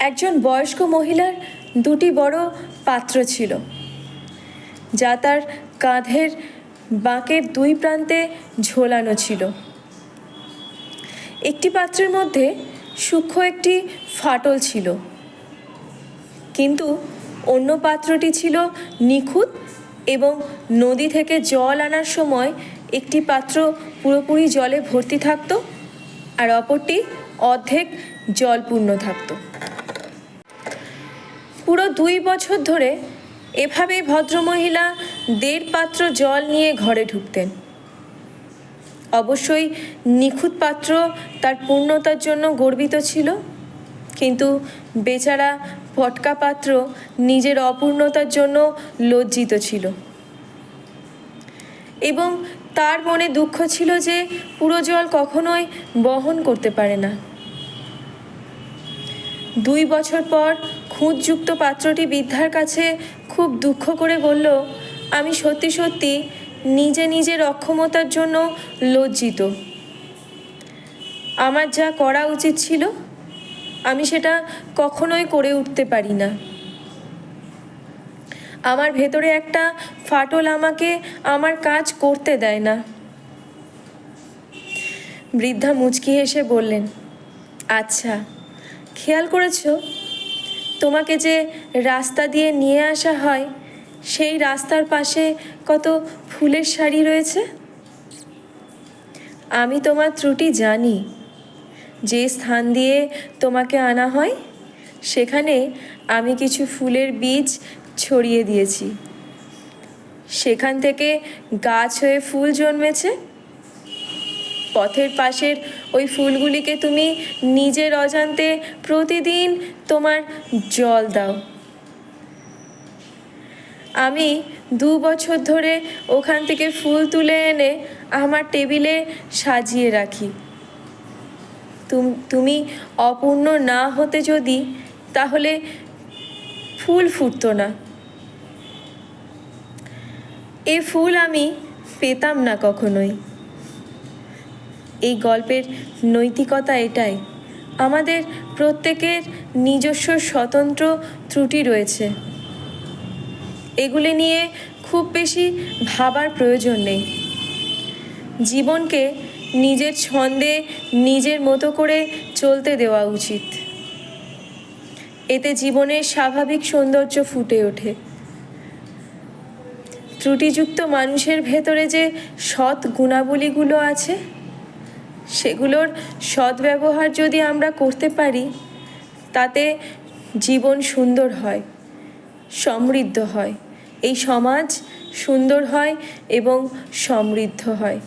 একজন বয়স্ক মহিলার দুটি বড় পাত্র ছিল, যা তার কাঁধের বাঁকের দুই প্রান্তে ঝোলানো ছিল। একটি পাত্রের মধ্যে সূক্ষ্ম একটি ফাটল ছিল, কিন্তু অন্য পাত্রটি ছিল নিখুঁত এবং নদী থেকে জল আনার সময় একটি পাত্র পুরোপুরি জলে ভর্তি থাকত আর অপরটি অর্ধেক জলপূর্ণ থাকত। পুরো 2 বছর ধরে এভাবেই ভদ্রমহিলা 1.5 পাত্র জল নিয়ে ঘরে ঢুকতেন। অবশ্যই নিখুঁত পাত্র তার পূর্ণতার জন্য গর্বিত ছিল, কিন্তু বেচারা পটকা পাত্র নিজের অপূর্ণতার জন্য লজ্জিত ছিল এবং তার মনে দুঃখ ছিল যে পুরো জল কখনোই বহন করতে পারে না। 2 বছর পর খুঁতযুক্ত পাত্রটি বৃদ্ধার কাছে খুব দুঃখ করে বলল, আমি সত্যি সত্যি নিজের অক্ষমতার জন্য লজ্জিত। আমার যা করা উচিত ছিল আমি সেটা কখনোই করে উঠতে পারি না। আমার ভেতরে একটা ফাটল আমাকে আমার কাজ করতে দেয় না। বৃদ্ধা মুচকি হেসে বললেন, আচ্ছা, খেয়াল করেছো তোমাকে যে রাস্তা দিয়ে নিয়ে আসা হয় সেই রাস্তার পাশে কত ফুলের সারি রয়েছে? আমি তোমার ত্রুটি জানি। যে স্থান দিয়ে তোমাকে আনা হয় সেখানে আমি কিছু ফুলের বীজ ছড়িয়ে দিয়েছি। সেখান থেকে গাছ হয়ে ফুল জন্মেছে। পথের পাশের ওই ফুলগুলিকে তুমি নিজের অজান্তে প্রতিদিন তোমার জল দাও। আমি 2 বছর ধরে ওখান থেকে ফুল তুলে এনে আমার টেবিলে সাজিয়ে রাখি। তুমি অপূর্ণ না হতে যদি, তাহলে ফুল ফুটতো না। এ ফুল আমি পেতাম না কখনোই। এই গল্পের নৈতিকতা এটাই, আমাদের প্রত্যেকের নিজস্ব স্বতন্ত্র ত্রুটি রয়েছে। এগুলি নিয়ে খুব বেশি ভাবার প্রয়োজন নেই। জীবনকে নিজের ছন্দে নিজের মতো করে চলতে দেওয়া উচিত। এতে জীবনের স্বাভাবিক সৌন্দর্য ফুটে ওঠে। ত্রুটিযুক্ত মানুষের ভেতরে যে সৎ গুণাবলীগুলো আছে, সেগুলোর সদ্ব্যবহার যদি আমরা করতে পারি, তাতে জীবন সুন্দর হয়, সমৃদ্ধ হয়, এই সমাজ সুন্দর হয় এবং সমৃদ্ধ হয়।